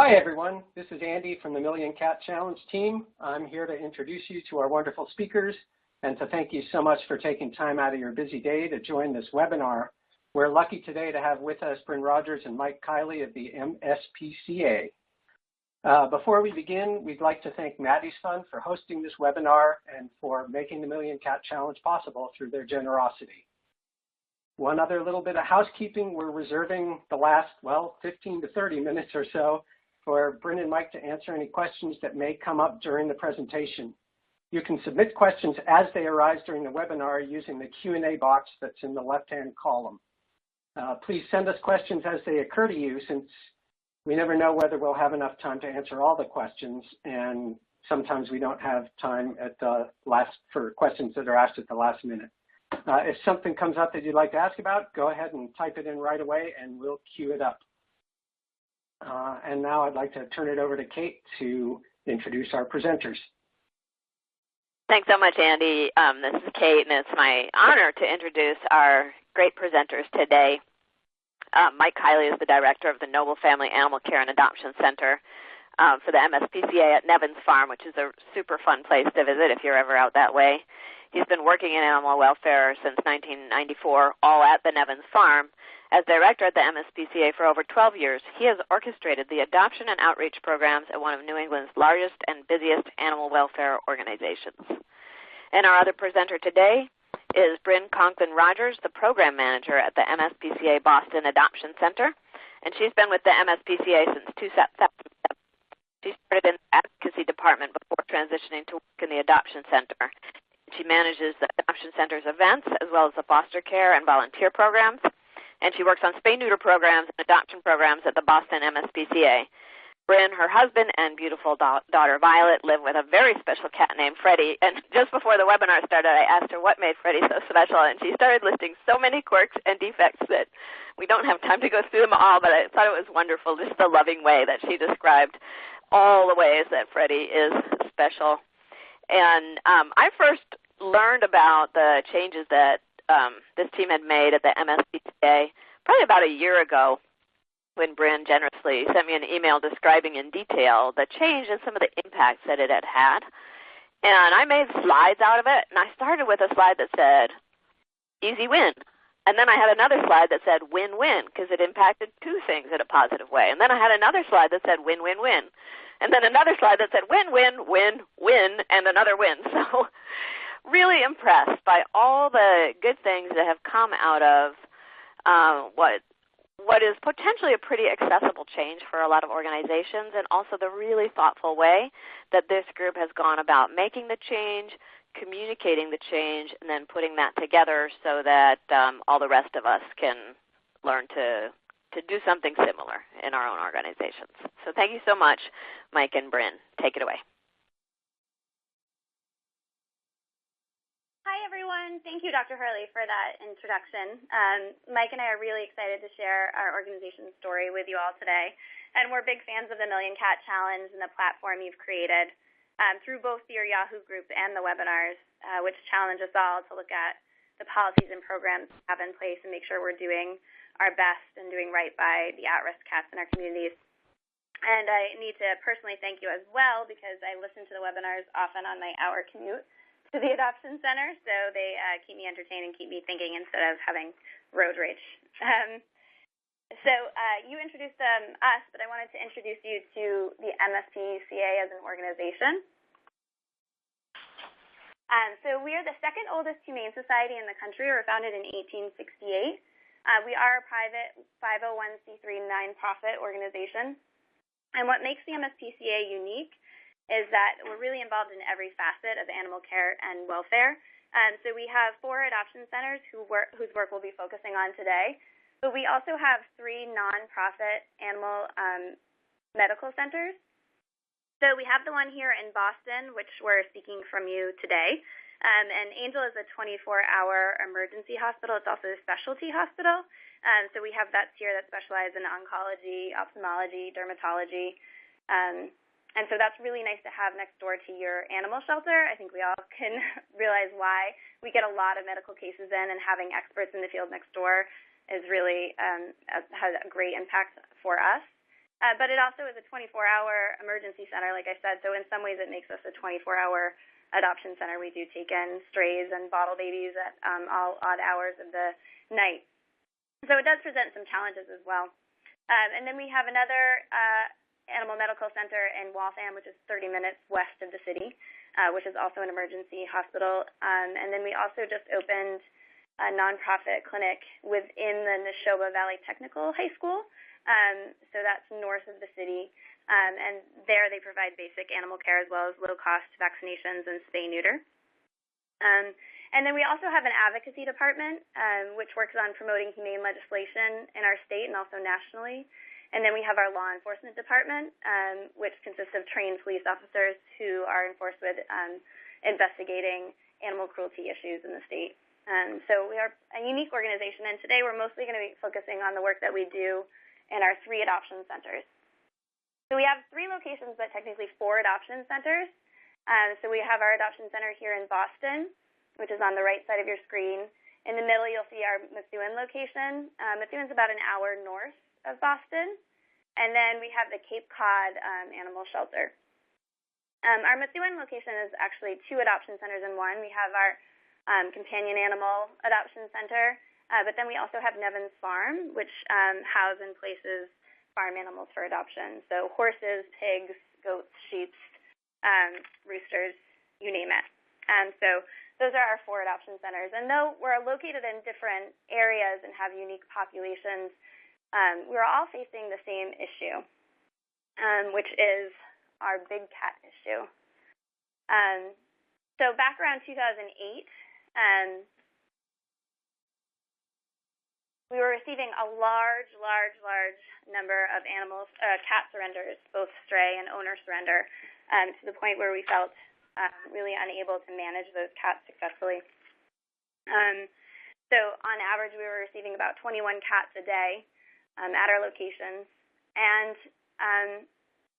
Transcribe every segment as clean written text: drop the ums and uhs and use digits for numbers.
Hi everyone, this is Andy from the Million Cat Challenge team. I'm here to introduce you to our wonderful speakers and to thank you so much for taking time out of your busy day to join this webinar. We're lucky today to have with us Bryn and Mike Keiley of the MSPCA. Before we begin, we'd like to thank Maddie's Fund for hosting this webinar and for making the Million Cat Challenge possible through their generosity. One other little bit of housekeeping, we're reserving the last, 15 to 30 minutes or so for Bryn and Mike to answer any questions that may come up during the presentation. You can submit questions as they arise during the webinar using the Q&A box that's in the left-hand column. Please send us questions as they occur to you, since we never know whether we'll have enough time to answer all the questions, and sometimes we don't have time at the for questions that are asked at the last minute. If something comes up that you'd like to ask about, go ahead and type it in right away and we'll queue it up. And now I'd like to turn it over to Kate to introduce our presenters. Thanks so much, Andy. This is Kate, and it's my honor to introduce our great presenters today. Mike Keiley is the director of the Noble Family Animal Care and Adoption Center for the MSPCA at Nevins Farm, which is a super fun place to visit if you're ever out that way. He's been working in animal welfare since 1994, all at the Nevins Farm. As director at the MSPCA for over 12 years, he has orchestrated the adoption and outreach programs at one of New England's largest and busiest animal welfare organizations. And our other presenter today is Bryn Conklin Rogers, the program manager at the MSPCA Boston Adoption Center, and she's been with the MSPCA since 2007. She started in the advocacy department before transitioning to work in the adoption center. She manages the adoption center's events as well as the foster care and volunteer programs. And she works on spay-neuter programs and adoption programs at the Boston MSPCA. Bryn, her husband, and beautiful daughter Violet live with a very special cat named Freddie. And just before the webinar started, I asked her what made Freddie so special, and she started listing so many quirks and defects that we don't have time to go through them all, but I thought it was wonderful, just the loving way that she described all the ways that Freddie is special. And I first learned about the changes that this team had made at the MSPCA probably about a year ago when Bryn generously sent me an email describing in detail the change and some of the impacts that it had had. And I made slides out of it, and I started with a slide that said, easy win. And then I had another slide that said win-win, because it impacted two things in a positive way. And then I had another slide that said win-win-win. And then another slide that said win-win-win-win, and another win. So really impressed by all the good things that have come out of what is potentially a pretty accessible change for a lot of organizations, and also the really thoughtful way that this group has gone about making the change, communicating the change, and then putting that together so that all the rest of us can learn to do something similar in our own organizations. So thank you so much, Mike and Bryn. Take it away. Hi, everyone. Thank you, Dr. Hurley, for that introduction. Mike and I are really excited to share our organization's story with you all today. And we're big fans of the Million Cat Challenge and the platform you've created through both your Yahoo group and the webinars, which challenge us all to look at the policies and programs we have in place and make sure we're doing our best and doing right by the at-risk cats in our communities. And I need to personally thank you as well, because I listen to the webinars often on my hour commute to the adoption center, so they keep me entertained and keep me thinking instead of having road rage. So you introduced us, but I wanted to introduce you to the MSPCA as an organization. So we are the second oldest humane society in the country. We were founded in 1868. We are a private 501c3 nonprofit organization. And what makes the MSPCA unique is that we're really involved in every facet of animal care and welfare. So we have 4 adoption centers whose work we'll be focusing on today. But we also have 3 nonprofit animal medical centers. So we have the one here in Boston, which we're speaking from you today. And Angel is a 24-hour emergency hospital. It's also a specialty hospital. So we have vets here that specialize in oncology, ophthalmology, dermatology. And so that's really nice to have next door to your animal shelter. I think we all can realize why. We get a lot of medical cases in, and having experts in the field next door is really has a great impact for us. But it also is a 24-hour emergency center, like I said, so in some ways it makes us a 24-hour adoption center. We do take in strays and bottle babies at all odd hours of the night. So it does present some challenges as well. And then we have another animal medical center in Waltham, which is 30 minutes west of the city, which is also an emergency hospital. And then we also just opened a nonprofit clinic within the Neshoba Valley Technical High School. So that's north of the city. And there they provide basic animal care as well as low-cost vaccinations and spay-neuter. And then we also have an advocacy department, which works on promoting humane legislation in our state and also nationally. And then we have our law enforcement department, which consists of trained police officers who are enforced with investigating animal cruelty issues in the state. So we are a unique organization, and today we're mostly going to be focusing on the work that we do in our 3 adoption centers. So we have 3 locations, but technically 4 adoption centers. So we have our adoption center here in Boston, which is on the right side of your screen. In the middle, you'll see our Methuen location. Methuen's about an hour north of Boston. And then we have the Cape Cod Animal Shelter. Our Methuen location is actually 2 adoption centers in one. We have our companion animal adoption center, but then we also have Nevins Farm, which houses and places farm animals for adoption. So horses, pigs, goats, sheep, roosters, you name it. So those are our 4 adoption centers. And though we're located in different areas and have unique populations, we're all facing the same issue, which is our big cat issue. So back around 2008, we were receiving a large number of animals, cat surrenders, both stray and owner surrender, to the point where we felt really unable to manage those cats successfully. So on average, we were receiving about 21 cats a day at our locations. And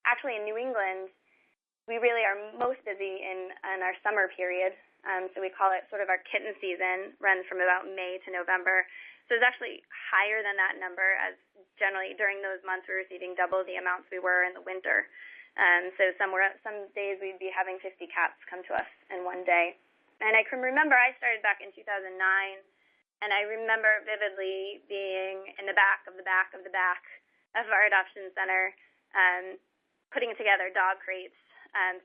actually in New England, we really are most busy in our summer period. So we call it sort of our kitten season, runs from about May to November. So it's actually higher than that number, as generally during those months we were receiving double the amounts we were in the winter. So some days we'd be having 50 cats come to us in one day. And I can remember I started back in 2009, and I remember vividly being in the back of our adoption center, putting together dog crates,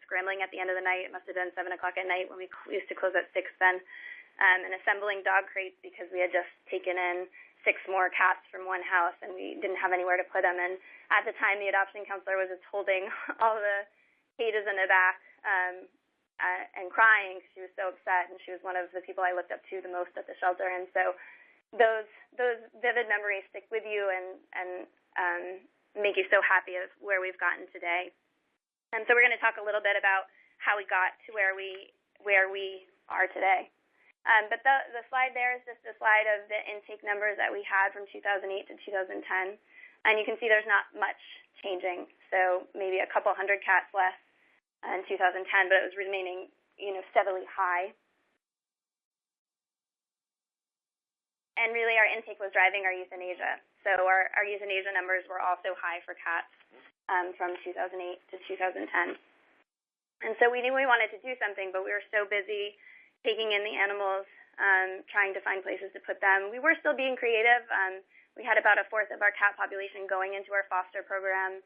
scrambling at the end of the night. It must have been 7 o'clock at night when we used to close at 6 then. And assembling dog crates because we had just taken in 6 more cats from one house and we didn't have anywhere to put them. And at the time, the adoption counselor was just holding all the cages in the back and crying. She was so upset, and she was one of the people I looked up to the most at the shelter. And so those vivid memories stick with you and make you so happy of where we've gotten today. And so we're going to talk a little bit about how we got to where we are today. But the slide there is just a slide of the intake numbers that we had from 2008 to 2010. And you can see there's not much changing. So maybe a couple hundred cats less in 2010, but it was remaining, steadily high. And really our intake was driving our euthanasia. So our euthanasia numbers were also high for cats from 2008 to 2010. And so we knew we wanted to do something, but we were so busy taking in the animals, trying to find places to put them. We were still being creative. We had about 1/4 of our cat population going into our foster program.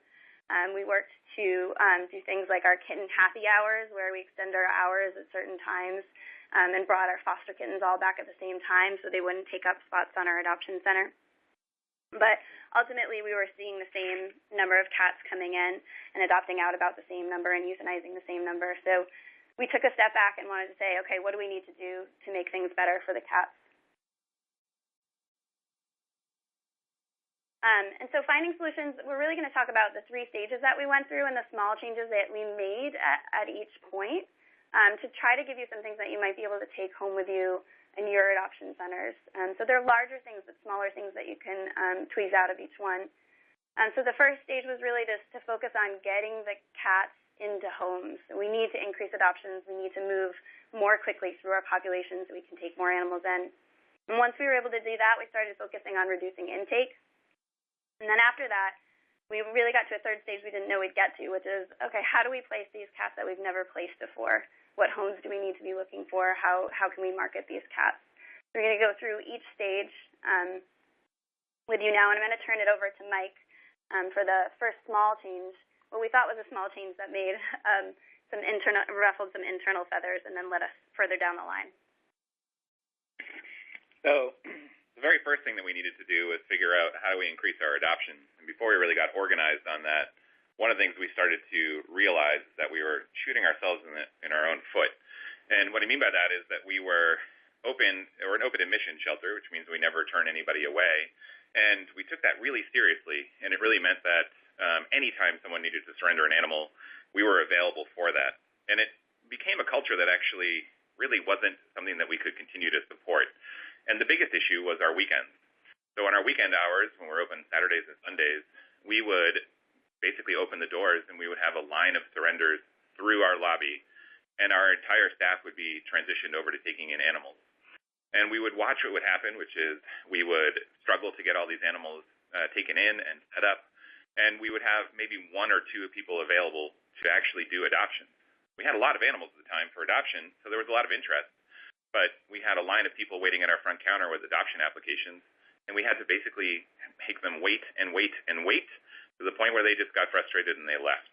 We worked to do things like our kitten happy hours, where we extend our hours at certain times, and brought our foster kittens all back at the same time so they wouldn't take up spots on our adoption center. But ultimately, we were seeing the same number of cats coming in and adopting out about the same number and euthanizing the same number. So we took a step back and wanted to say, okay, what do we need to do to make things better for the cats? And so finding solutions, we're really going to talk about the 3 stages that we went through and the small changes that we made at each point to try to give you some things that you might be able to take home with you in your adoption centers. So there are larger things, but smaller things that you can tweeze out of each one. So the first stage was really just to focus on getting the cats into homes. We need to increase adoptions. We need to move more quickly through our population so we can take more animals in. And once we were able to do that, we started focusing on reducing intake. And then after that, we really got to a third stage we didn't know we'd get to, which is, okay, how do we place these cats that we've never placed before? What homes do we need to be looking for? How can we market these cats? So we're going to go through each stage with you now, and I'm going to turn it over to Mike for the first small change, what we thought was a small change that made ruffled some internal feathers and then led us further down the line. So the very first thing that we needed to do was figure out how do we increase our adoptions. And before we really got organized on that, one of the things we started to realize is that we were shooting ourselves in our own foot. And what I mean by that is that we were an open admission shelter, which means we never turn anybody away. And we took that really seriously, and it really meant that anytime someone needed to surrender an animal, we were available for that. And it became a culture that actually really wasn't something that we could continue to support. And the biggest issue was our weekends. So on our weekend hours, when we're open Saturdays and Sundays, we would basically open the doors and we would have a line of surrenders through our lobby, and our entire staff would be transitioned over to taking in animals. And we would watch what would happen, which is we would struggle to get all these animals taken in and set up, and we would have maybe one or two people available to actually do adoptions. We had a lot of animals at the time for adoption, so there was a lot of interest, but we had a line of people waiting at our front counter with adoption applications, and we had to basically make them wait and wait and wait to the point where they just got frustrated and they left.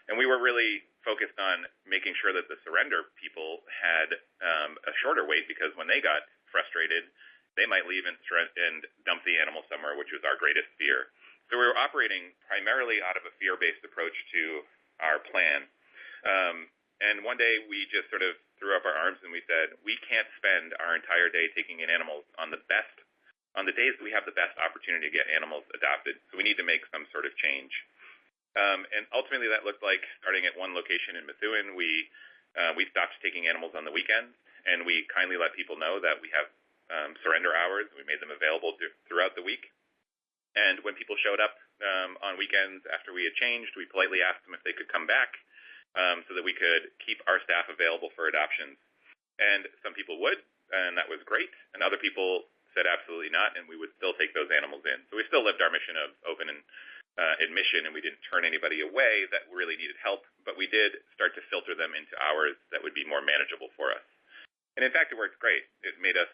And we were really focused on making sure that the surrender people had a shorter wait, because when they got frustrated, they might leave and dump the animal somewhere, which was our greatest fear. So we were operating primarily out of a fear-based approach to our plan. And one day we just sort of threw up our arms and we said, we can't spend our entire day taking in animals on the days that we have the best opportunity to get animals adopted. So we need to make some sort of change. And ultimately that looked like, starting at one location in Methuen, we stopped taking animals on the weekends, and we kindly let people know that we have surrender hours. We made them available throughout the week. And when people showed up on weekends after we had changed, we politely asked them if they could come back so that we could keep our staff available for adoptions. And some people would, and that was great. And other people said absolutely not, and we would still take those animals in. So we still lived our mission of open and admission, and we didn't turn anybody away that really needed help, but we did start to filter them into hours that would be more manageable for us. And in fact, it worked great. It made us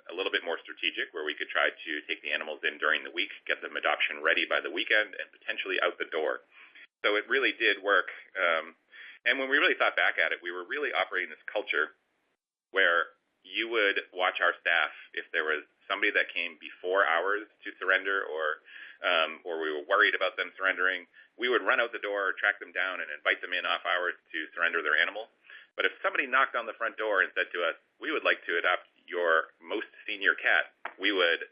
a little bit more strategic, where we could try to take the animals in during the week, get them adoption ready by the weekend, and potentially out the door. So it really did work. And when we really thought back at it, we were really operating this culture where you would watch our staff if there was somebody that came before hours to surrender, or we were worried about them surrendering. We would run out the door, track them down, and invite them in off hours to surrender their animal. But if somebody knocked on the front door and said to us, we would like to adopt your most senior cat, we would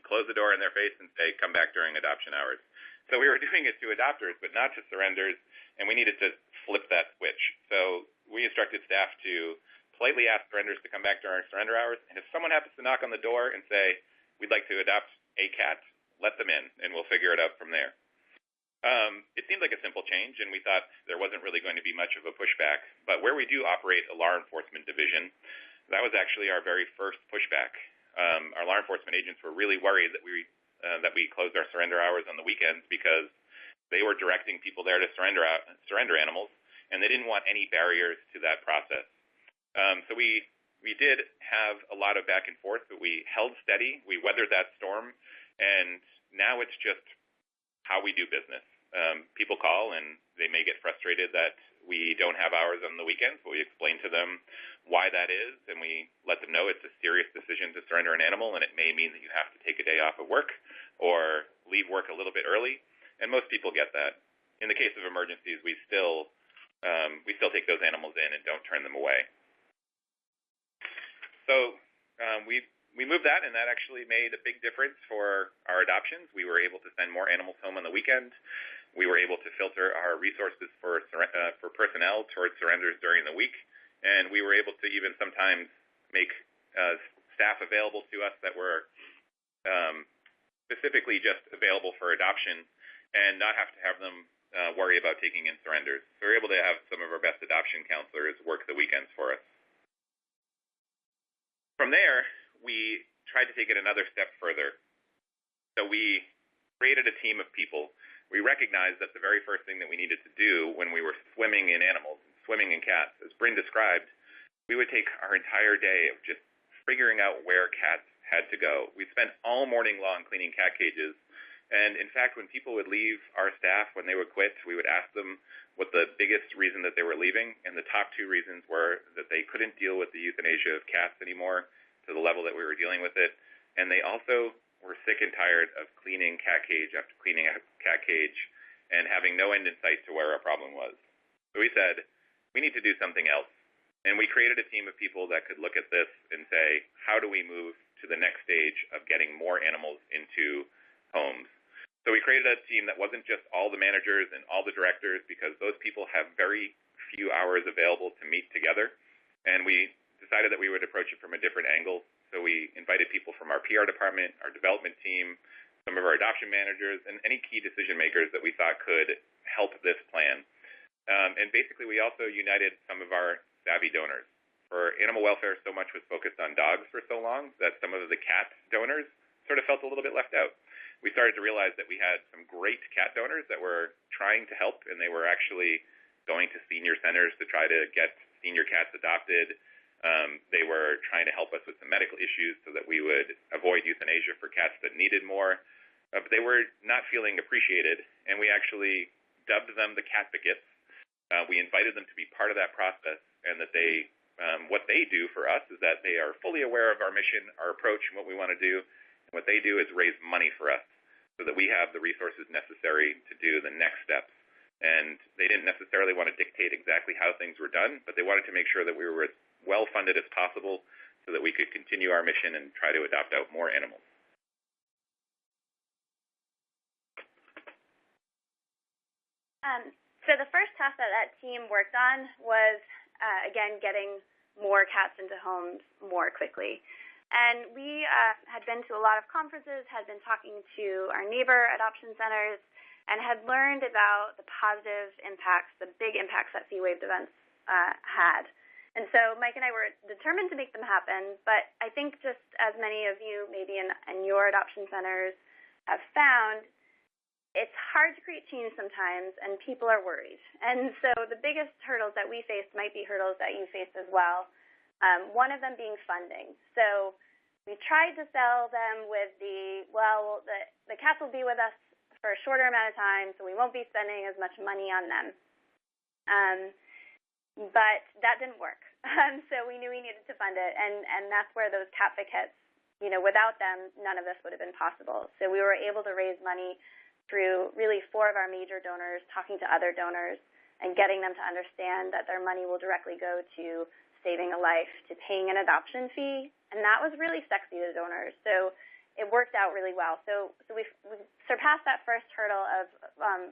close the door in their face and say, come back during adoption hours. So we were doing it to adopters, but not to surrenders, and we needed to flip that switch. So we instructed staff to politely ask surrenders to come back during surrender hours, and if someone happens to knock on the door and say, we'd like to adopt a cat, let them in, and we'll figure it out from there. It seemed like a simple change, and we thought there wasn't really going to be much of a pushback. But where we do operate a law enforcement division, that was actually our very first pushback. Our law enforcement agents were really worried that we closed our surrender hours on the weekends, because they were directing people there to surrender animals, and they didn't want any barriers to that process. So we did have a lot of back and forth, but we held steady. We weathered that storm, and now it's just how we do business. People call, and they may get frustrated that we don't have hours on the weekends, but we explain to them why that is, and we let them know it's a serious decision to surrender an animal, and it may mean that you have to take a day off of work or leave work a little bit early, and most people get that. In the case of emergencies, we still take those animals in and don't turn them away. So we moved that, and that actually made a big difference for our adoptions. We were able to send more animals home on the weekend. We were able to filter our resources for personnel towards surrenders during the week, and we were able to even sometimes make staff available to us that were specifically just available for adoption, and not have to have them worry about taking in surrenders. So we were able to have some of our best adoption counselors work the weekends for us. From there, we tried to take it another step further. So we created a team of people we recognized that the very first thing that we needed to do when we were swimming in animals, swimming in cats, as Bryn described, we would take our entire day of just figuring out where cats had to go. We'd spent all morning long cleaning cat cages, and in fact, when people would leave our staff, when they would quit, we would ask them what the biggest reason that they were leaving, and the top two reasons were that they couldn't deal with the euthanasia of cats anymore to the level that we were dealing with it, and they also were sick and tired of cleaning cat cage after cleaning a cat cage and having no end in sight to where our problem was. So we said, we need to do something else. And we created a team of people that could look at this and say, how do we move to the next stage of getting more animals into homes? So we created a team that wasn't just all the managers and all the directors, because those people have very few hours available to meet together. And we decided that we would approach it from a different angle. So we invited people from our PR department, our development team, some of our adoption managers, and any key decision makers that we thought could help this plan. And basically, we also united some of our savvy donors. For animal welfare, so much was focused on dogs for so long that some of the cat donors sort of felt a little bit left out. We started to realize that we had some great cat donors that were trying to help, and they were actually going to senior centers to try to get senior cats adopted. They were trying to help us with some medical issues so that we would avoid euthanasia for cats that needed more. But they were not feeling appreciated, and we actually dubbed them the catadvocates. We invited them to be part of that process, and that they, what they do for us is that they are fully aware of our mission, our approach, and what we want to do. And what they do is raise money for us so that we have the resources necessary to do the next steps. And they didn't necessarily want to dictate exactly how things were done, but they wanted to make sure that we were as well-funded as possible so that we could continue our mission and try to adopt out more animals. So the first task that that team worked on was, again, getting more cats into homes more quickly. And we had been to a lot of conferences, had been talking to our neighbor adoption centers, and had learned about the positive impacts, the big impacts that Waived Events had. And so Mike and I were determined to make them happen, but I think just as many of you maybe in your adoption centers have found, it's hard to create change sometimes, and people are worried. And so the biggest hurdles that we faced might be hurdles that you faced as well, one of them being funding. So we tried to sell them with the cats will be with us for a shorter amount of time, so we won't be spending as much money on them. But that didn't work. So we knew we needed to fund it, and that's where those catadvocates, without them, none of this would have been possible. So we were able to raise money through really 4 of our major donors, talking to other donors, and getting them to understand that their money will directly go to saving a life, to paying an adoption fee, and that was really sexy to donors. So it worked out really well. So we surpassed that first hurdle of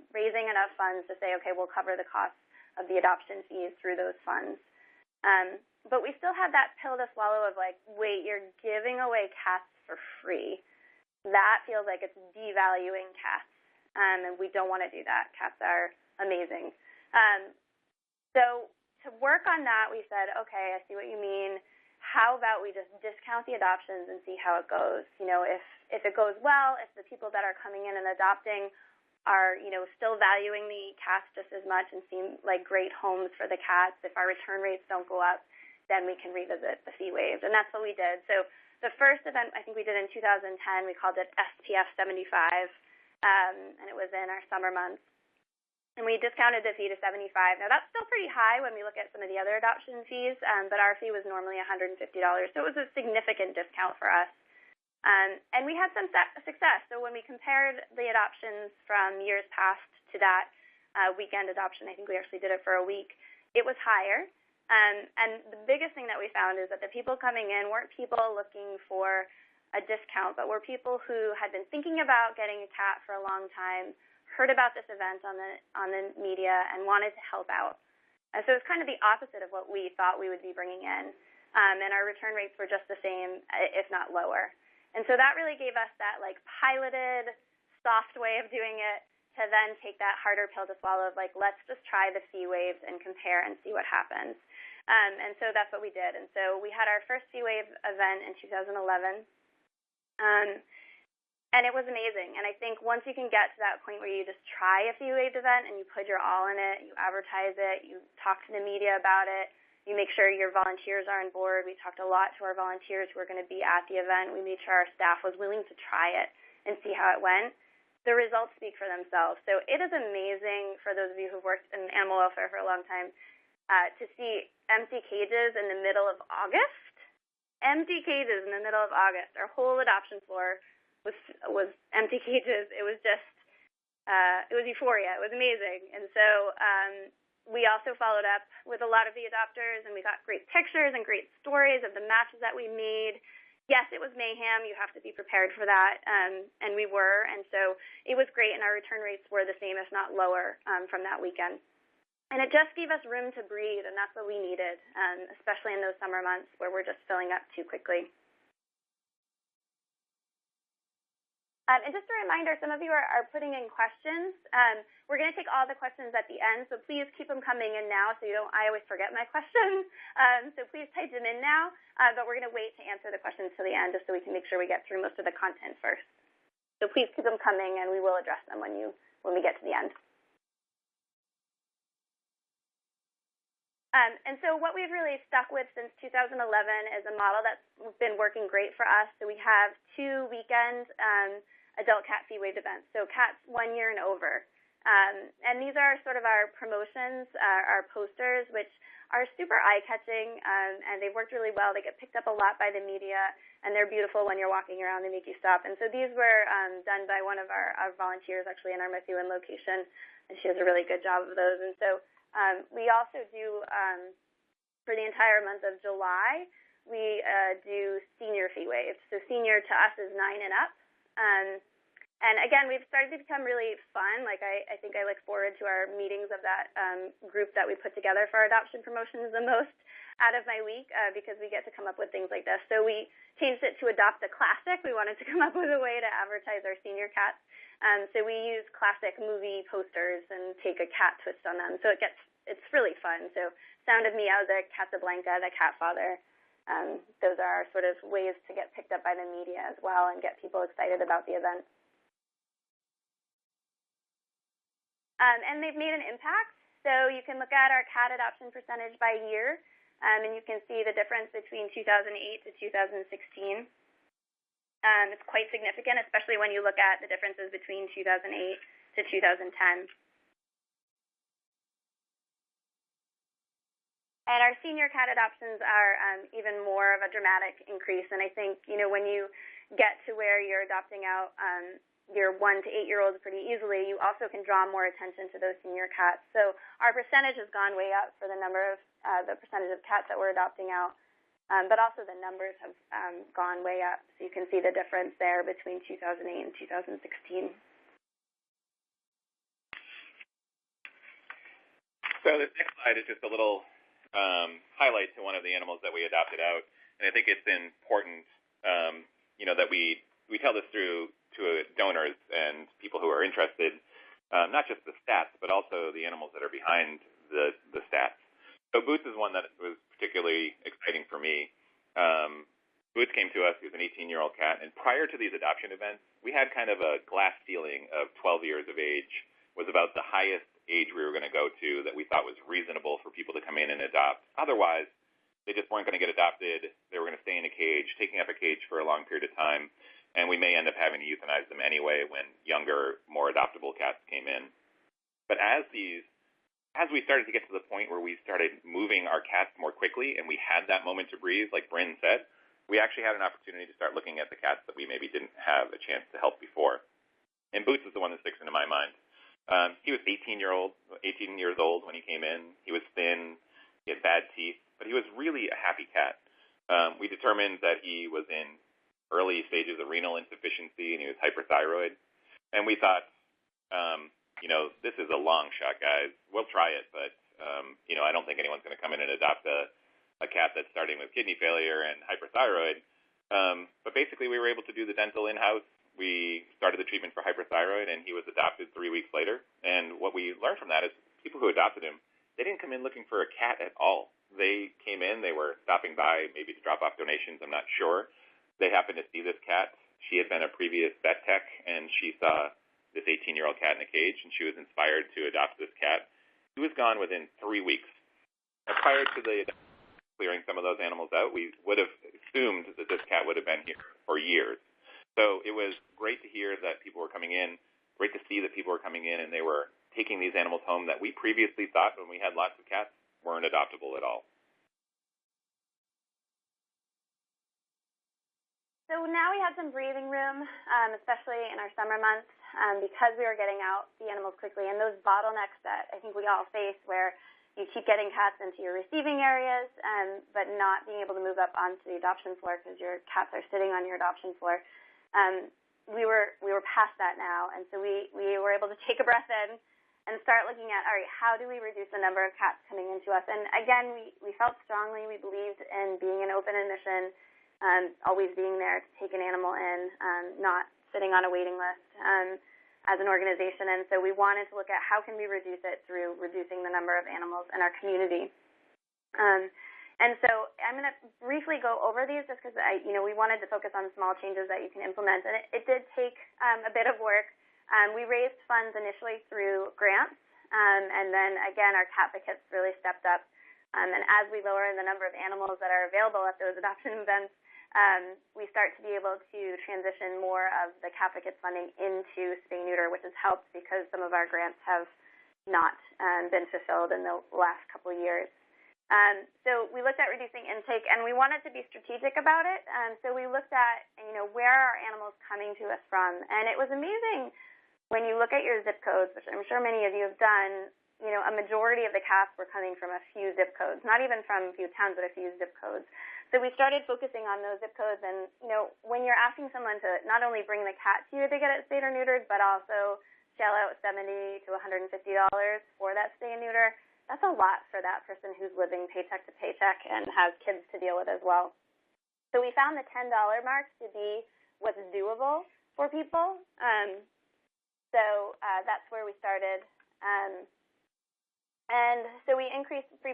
raising enough funds to say, okay, we'll cover the costs of the adoption fees through those funds. But we still had that pill to swallow of like, wait, you're giving away cats for free. That feels like it's devaluing cats. And we don't want to do that. Cats are amazing. So to work on that, we said, okay, I see what you mean. How about we just discount the adoptions and see how it goes? If it goes well, if the people that are coming in and adopting are, still valuing the cats just as much and seem like great homes for the cats, if our return rates don't go up, then we can revisit the fee waived. And that's what we did. So the first event I think we did in 2010, we called it SPF 75. And it was in our summer months. And we discounted the fee to $75. Now, that's still pretty high when we look at some of the other adoption fees, but our fee was normally $150, so it was a significant discount for us. And we had some success. So when we compared the adoptions from years past to that weekend adoption, I think we actually did it for a week, it was higher. And the biggest thing that we found is that the people coming in weren't people looking for a discount, but were people who had been thinking about getting a cat for a long time, heard about this event on the media, and wanted to help out. And so it's kind of the opposite of what we thought we would be bringing in. And our return rates were just the same, if not lower. And so that really gave us that like piloted, soft way of doing it to then take that harder pill to swallow of like, let's just try the fee waves and compare and see what happens. And so that's what we did. And so we had our first fee waive event in 2011. And it was amazing. And I think once you can get to that point where you just try a waived event and you put your all in it, you advertise it, you talk to the media about it, you make sure your volunteers are on board. We talked a lot to our volunteers who were going to be at the event. We made sure our staff was willing to try it and see how it went. The results speak for themselves. So it is amazing for those of you who've worked in animal welfare for a long time to see empty cages in the middle of August. Empty cages in the middle of August. Our whole adoption floor was empty cages. It was just, it was euphoria. It was amazing. And so we also followed up with a lot of the adopters, and we got great pictures and great stories of the matches that we made. Yes, it was mayhem. You have to be prepared for that, and we were. And so it was great, and our return rates were the same, if not lower, from that weekend. And it just gave us room to breathe, and that's what we needed, especially in those summer months where we're just filling up too quickly. And just a reminder, some of you are putting in questions. We're going to take all the questions at the end, so please keep them coming in now so I always forget my questions. So please type them in now, but we're going to wait to answer the questions to the end just so we can make sure we get through most of the content first. So please keep them coming, and we will address them when we get to the end. And so what we've really stuck with since 2011 is a model that's been working great for us. So we have 2 weekend adult cat fee waived events, so cats 1 year and over. And these are sort of our promotions, our posters, which are super eye-catching, and they've worked really well. They get picked up a lot by the media, and they're beautiful when you're walking around. They make you stop. And so these were done by one of our volunteers, actually, in our Methuen location, and she does a really good job of those. And so we also do, for the entire month of July, we do senior fee waived. So senior to us is 9 and up. And again, we've started to become really fun. Like I think I look forward to our meetings of that group that we put together for our adoption promotions the most out of my week because we get to come up with things like this. So we changed it to Adopt a Classic. We wanted to come up with a way to advertise our senior cats. So we use classic movie posters and take a cat twist on them. So it's really fun. So Sound of Meowsic, Casablanca, The Cat Father. Those are our sort of ways to get picked up by the media as well and get people excited about the event. And they've made an impact. So you can look at our cat adoption percentage by year, and you can see the difference between 2008 to 2016. It's quite significant, especially when you look at the differences between 2008 to 2010. And our senior cat adoptions are even more of a dramatic increase. And I think, when you get to where you're adopting out your 1 to 8 year olds pretty easily, you also can draw more attention to those senior cats. So our percentage has gone way up for the percentage of cats that we're adopting out, but also the numbers have gone way up. So you can see the difference there between 2008 and 2016. So this next slide is just a little highlight to one of the animals that we adopted out, and I think it's important, that we tell this through to donors and people who are interested, not just the stats, but also the animals that are behind the stats. So Boots is one that was particularly exciting for me. Boots came to us. He was an 18-year-old cat, and prior to these adoption events, we had kind of a glass ceiling of 12 years of age was about the highest age we were going to go to that we thought was reasonable for people to come in and adopt. Otherwise, they just weren't going to get adopted. They were going to stay in a cage, taking up a cage for a long period of time, and we may end up having to euthanize them anyway when younger, more adoptable cats came in. But as we started to get to the point where we started moving our cats more quickly and we had that moment to breathe, like Bryn said, we actually had an opportunity to start looking at the cats that we maybe didn't have a chance to help before. And Boots is the one that sticks into my mind. He was 18 years old when he came in. He was thin. He had bad teeth, but he was really a happy cat. We determined that he was in early stages of renal insufficiency and he was hyperthyroid. And we thought, this is a long shot, guys. We'll try it, but, I don't think anyone's going to come in and adopt a cat that's starting with kidney failure and hyperthyroid. But basically, we were able to do the dental in-house. We started the treatment for hyperthyroid, and he was adopted 3 weeks later. And what we learned from that is people who adopted him, they didn't come in looking for a cat at all. They came in, they were stopping by maybe to drop off donations, I'm not sure. They happened to see this cat, She had been a previous vet tech, and she saw this 18-year-old cat in a cage, and she was inspired to adopt this cat. He was gone within 3 weeks. Now, prior to the clearing some of those animals out, we would have assumed that this cat would have been here for years. So it was great to hear that people were coming in, great to see that people were coming in and they were taking these animals home that we previously thought when we had lots of cats weren't adoptable at all. So now we had some breathing room, especially in our summer months, because we were getting out the animals quickly. And those bottlenecks that I think we all face where you keep getting cats into your receiving areas, but not being able to move up onto the adoption floor because your cats are sitting on your adoption floor. We were past that now, and so we were able to take a breath in and start looking at, all right, how do we reduce the number of cats coming into us? And again, we felt strongly, we believed in being an open admission, always being there to take an animal in, not sitting on a waiting list as an organization. And so we wanted to look at how can we reduce it through reducing the number of animals in our community. And so I'm going to briefly go over these just because we wanted to focus on small changes that you can implement. And it did take a bit of work. We raised funds initially through grants, and then again our cat advocates really stepped up. And as we lower the number of animals that are available at those adoption events, we start to be able to transition more of the cat advocates funding into spay-neuter, which has helped because some of our grants have not been fulfilled in the last couple of years. So we looked at reducing intake, and we wanted to be strategic about it. So we looked at, where are animals coming to us from? And it was amazing when you look at your zip codes, which I'm sure many of you have done. A majority of the cats were coming from a few zip codes, not even from a few towns, but a few zip codes. So we started focusing on those zip codes. And, when you're asking someone to not only bring the cat to you to get it spayed or neutered, but also shell out $70 to $150 for that spay and neuter, that's a lot for that person who's living paycheck to paycheck and has kids to deal with as well. So we found the $10 mark to be what's doable for people. So that's where we started. And so we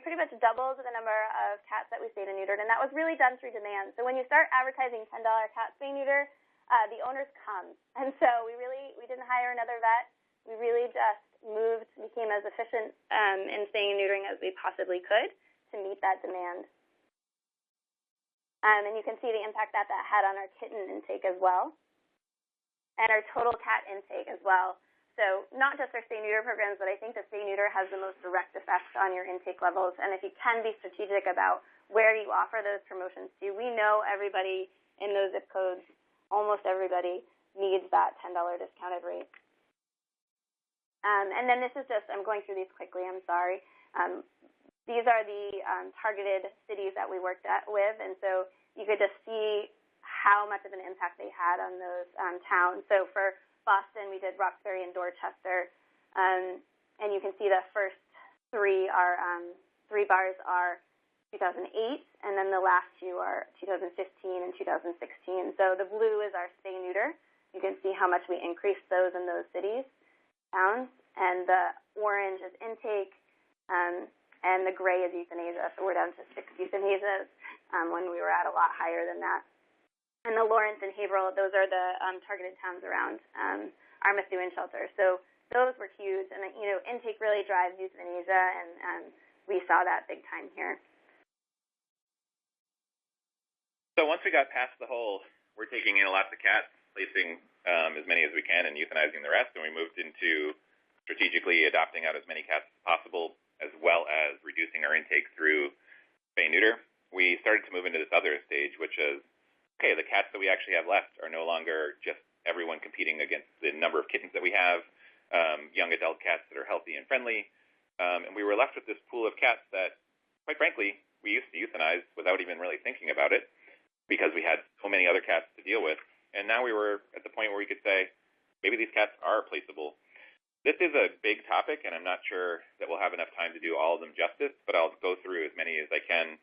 pretty much doubled the number of cats that we spayed and neutered, and that was really done through demand. So when you start advertising $10 cat spay neuter, the owners come. And so we didn't hire another vet. We really just became as efficient in spaying and neutering as we possibly could to meet that demand. And you can see the impact that had on our kitten intake as well, and our total cat intake as well. So not just our spay-neuter programs, but I think the spay-neuter has the most direct effect on your intake levels. And if you can be strategic about where you offer those promotions to, we know everybody in those zip codes, almost everybody, needs that $10 discounted rate. And then this is just, I'm going through these quickly, I'm sorry. These are the targeted cities that we worked with, and so you could just see how much of an impact they had on those towns. So for Boston, we did Roxbury and Dorchester, and you can see the first three bars are 2008, and then the last two are 2015 and 2016. So the blue is our spay-neuter. You can see how much we increased those in those cities, towns, and the orange is intake, and the gray is euthanasia. So we're down to 6 euthanasias when we were at a lot higher than that. And the Lawrence and Haverhill, those are the targeted towns around our Methuen shelter. So those were huge, and intake really drives euthanasia, and we saw that big time here. So once we got past the whole, we're taking in lots of cats, placing as many as we can and euthanizing the rest, and we moved into strategically adopting out as many cats as possible, as well as reducing our intake through spay-neuter, we started to move into this other stage, which is, okay, the cats that we actually have left are no longer just everyone competing against the number of kittens that we have, young adult cats that are healthy and friendly, and we were left with this pool of cats that, quite frankly, we used to euthanize without even really thinking about it because we had so many other cats to deal with, and now we were at the point where we could say, maybe these cats are placeable. This is a big topic, and I'm not sure that we'll have enough time to do all of them justice, but I'll go through as many as I can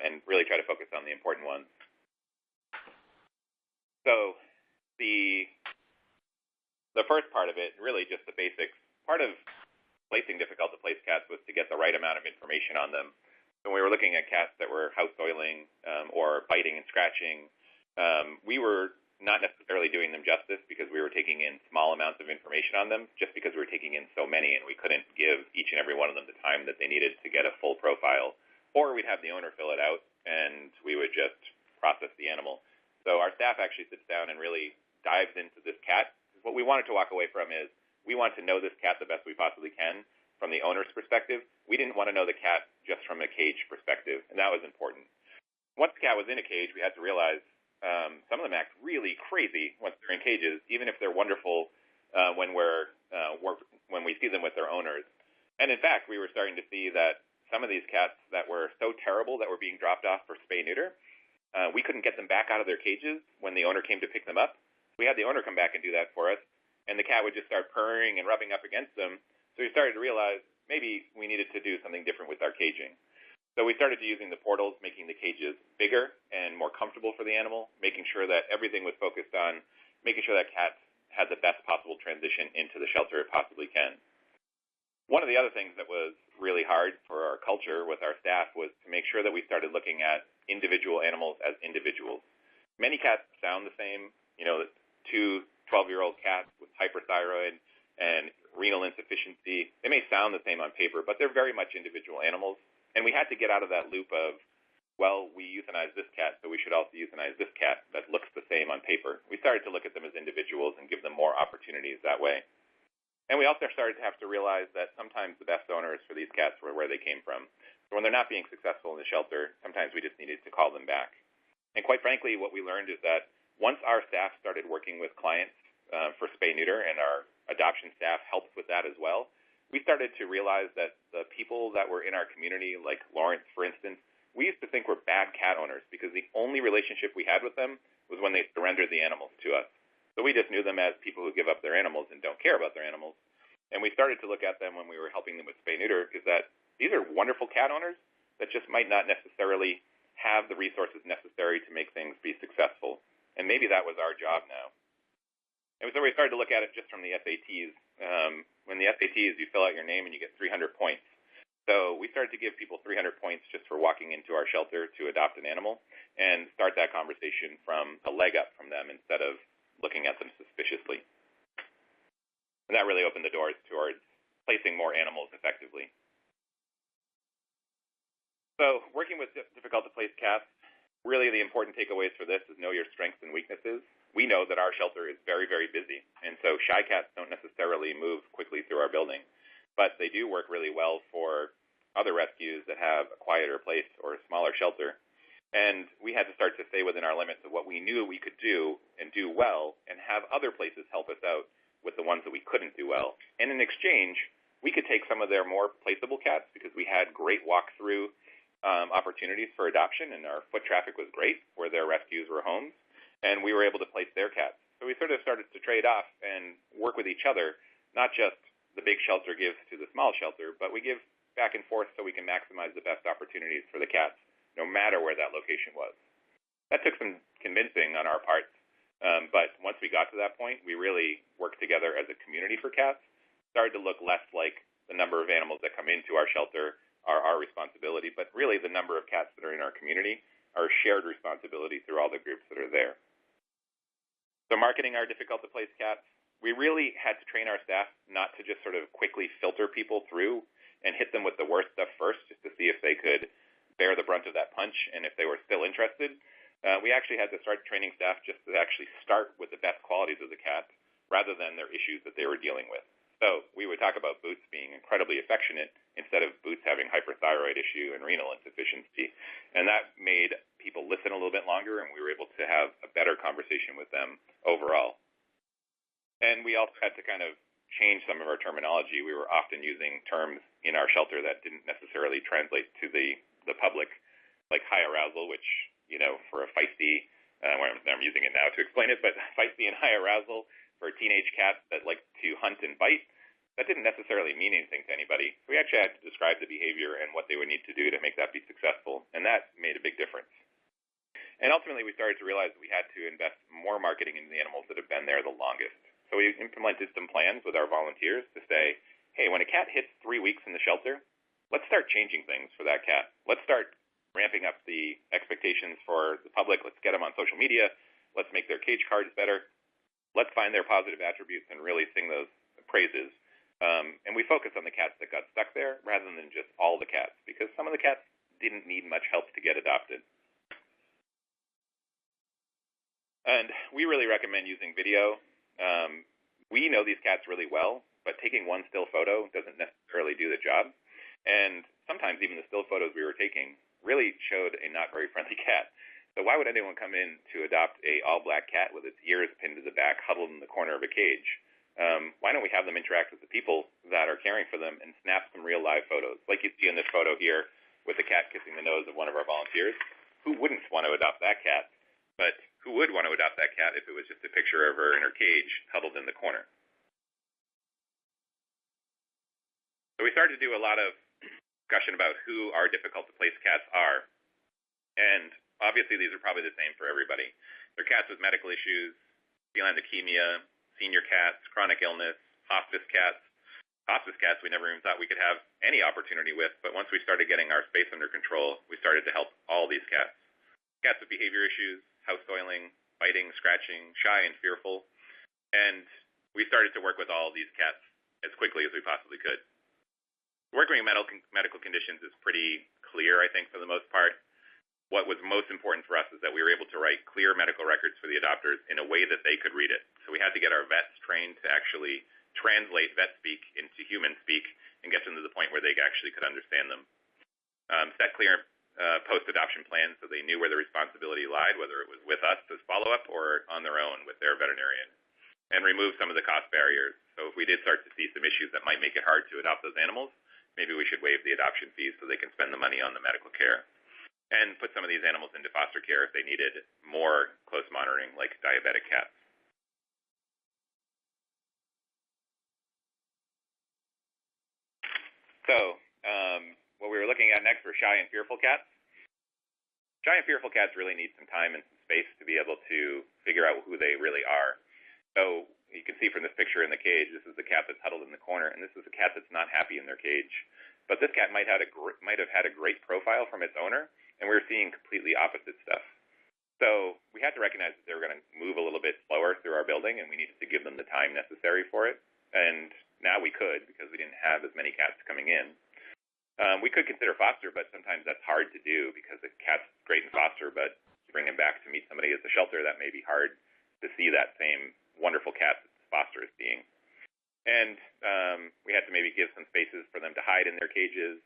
and really try to focus on the important ones. So the first part of it, really just the basics, part of placing difficult-to-place cats was to get the right amount of information on them. When we were looking at cats that were house oiling or biting and scratching, we were not necessarily doing them justice because we were taking in small amounts of information on them just because we were taking in so many and we couldn't give each and every one of them the time that they needed to get a full profile. Or we'd have the owner fill it out and we would just process the animal. So our staff actually sits down and really dives into this cat. What we wanted to walk away from is we want to know this cat the best we possibly can from the owner's perspective. We didn't want to know the cat just from a cage perspective, and that was important. Once the cat was in a cage, we had to realize some of them act really crazy once they're in cages, even if they're wonderful when we see them with their owners. And in fact, we were starting to see that some of these cats that were so terrible that were being dropped off for spay-neuter, we couldn't get them back out of their cages when the owner came to pick them up. We had the owner come back and do that for us, and the cat would just start purring and rubbing up against them. So we started to realize maybe we needed to do something different with our caging. So we started using the portals, making the cages bigger and more comfortable for the animal, making sure that everything was focused on making sure that cats had the best possible transition into the shelter it possibly can. One of the other things that was really hard for our culture with our staff was to make sure that we started looking at individual animals as individuals. Many cats sound the same. You know, 2 12-year-old cats with hyperthyroid and renal insufficiency, they may sound the same on paper, but they're very much individual animals. And we had to get out of that loop of, well, we euthanize this cat, so we should also euthanize this cat that looks the same on paper. We started to look at them as individuals and give them more opportunities that way. And we also started to have to realize that sometimes the best owners for these cats were where they came from. So when they're not being successful in the shelter, sometimes we just needed to call them back. And quite frankly, what we learned is that once our staff started working with clients for spay-neuter, and our adoption staff helped with that as well, we started to realize that the people that were in our community, like Lawrence, for instance, we used to think were bad cat owners because the only relationship we had with them was when they surrendered the animals to us. So we just knew them as people who give up their animals and don't care about their animals. And we started to look at them when we were helping them with spay-neuter is that these are wonderful cat owners that just might not necessarily have the resources necessary to make things be successful. And maybe that was our job now. And so we started to look at it just from the SATs. When the SATs, you fill out your name and you get 300 points. So we started to give people 300 points just for walking into our shelter to adopt an animal and start that conversation from a leg up from them instead of looking at them suspiciously. And that really opened the doors towards placing more animals effectively. So working with difficult-to-place cats, really the important takeaways for this is know your strengths and weaknesses. We know that our shelter is very, very busy, and so shy cats don't necessarily move quickly through our building, but they do work really well for other rescues that have a quieter place or a smaller shelter. And we had to start to stay within our limits of what we knew we could do and do well and have other places help us out with the ones that we couldn't do well. And in exchange, we could take some of their more placeable cats because we had great walk-through opportunities for adoption, and our foot traffic was great where their rescues were homes, and we were able to place their cats. So we sort of started to trade off and work with each other, not just the big shelter gives to the small shelter, but we give back and forth so we can maximize the best opportunities for the cats, no matter where that location was. That took some convincing on our part, but once we got to that point, we really worked together as a community for cats, started to look less like the number of animals that come into our shelter are our responsibility, but really the number of cats that are in our community are shared responsibility through all the groups that are there. So marketing our difficult-to-place cats, we really had to train our staff not to just sort of quickly filter people through and hit them with the worst stuff first just to see if they could bear the brunt of that punch and if they were still interested. We actually had to start training staff just to actually start with the best qualities of the cat rather than their issues that they were dealing with. So we would talk about Boots being incredibly affectionate instead of Boots having hyperthyroid issue and renal insufficiency. And that made people listen a little bit longer, and we were able to have a better conversation with them overall. And we also had to kind of change some of our terminology. We were often using terms in our shelter that didn't necessarily translate to the public, like high arousal, which, you know, for a feisty, I'm using it now to explain it, but feisty and high arousal for teenage cats that like to hunt and bite, that didn't necessarily mean anything to anybody. So we actually had to describe the behavior and what they would need to do to make that be successful, and that made a big difference. And ultimately, we started to realize that we had to invest more marketing in the animals that have been there the longest. So we implemented some plans with our volunteers to say, hey, when a cat hits 3 weeks in the shelter, let's start changing things for that cat. Let's start ramping up the expectations for the public. Let's get them on social media. Let's make their cage cards better. Let's find their positive attributes and really sing those praises. And we focus on the cats that got stuck there rather than just all the cats, because some of the cats didn't need much help to get adopted. And we really recommend using video. We know these cats really well, but taking one still photo doesn't necessarily do the job. And sometimes even the still photos we were taking really showed a not very friendly cat. So why would anyone come in to adopt a all-black cat with its ears pinned to the back, huddled in the corner of a cage? Why don't we have them interact with the people that are caring for them and snap some real live photos? Like you see in this photo here with the cat kissing the nose of one of our volunteers. Who wouldn't want to adopt that cat? But who would want to adopt that cat if it was just a picture of her in her cage, huddled in the corner? So we started to do a lot of discussion about who our difficult-to-place cats are. And obviously these are probably the same for everybody. They're cats with medical issues, feline leukemia, senior cats, chronic illness, hospice cats. Hospice cats we never even thought we could have any opportunity with, but once we started getting our space under control, we started to help all these cats. Cats with behavior issues, house soiling, biting, scratching, shy and fearful. And we started to work with all of these cats as quickly as we possibly could. Working with medical conditions is pretty clear, I think, for the most part. What was most important for us is that we were able to write clear medical records for the adopters in a way that they could read it. So we had to get our vets trained to actually translate vet speak into human speak and get them to the point where they actually could understand them. Set clear post-adoption plans so they knew where the responsibility lied, whether it was with us as follow-up or on their own with their veterinarian. And remove some of the cost barriers. So if we did start to see some issues that might make it hard to adopt those animals, maybe we should waive the adoption fees so they can spend the money on the medical care. And put some of these animals into foster care if they needed more close monitoring, like diabetic cats. So what we were looking at next were shy and fearful cats. Shy and fearful cats really need some time and some space to be able to figure out who they really are. So you can see from this picture in the cage, this is the cat that's huddled in the corner, and this is a cat that's not happy in their cage. But this cat might have had a great profile from its owner, and we were seeing completely opposite stuff. So we had to recognize that they were going to move a little bit slower through our building, and we needed to give them the time necessary for it. And now we could, because we didn't have as many cats coming in. We could consider foster, but sometimes that's hard to do because the cat's great in foster, but to bring him back to meet somebody at the shelter, that may be hard to see that same wonderful cat that foster is seeing. And we had to maybe give some spaces for them to hide in their cages.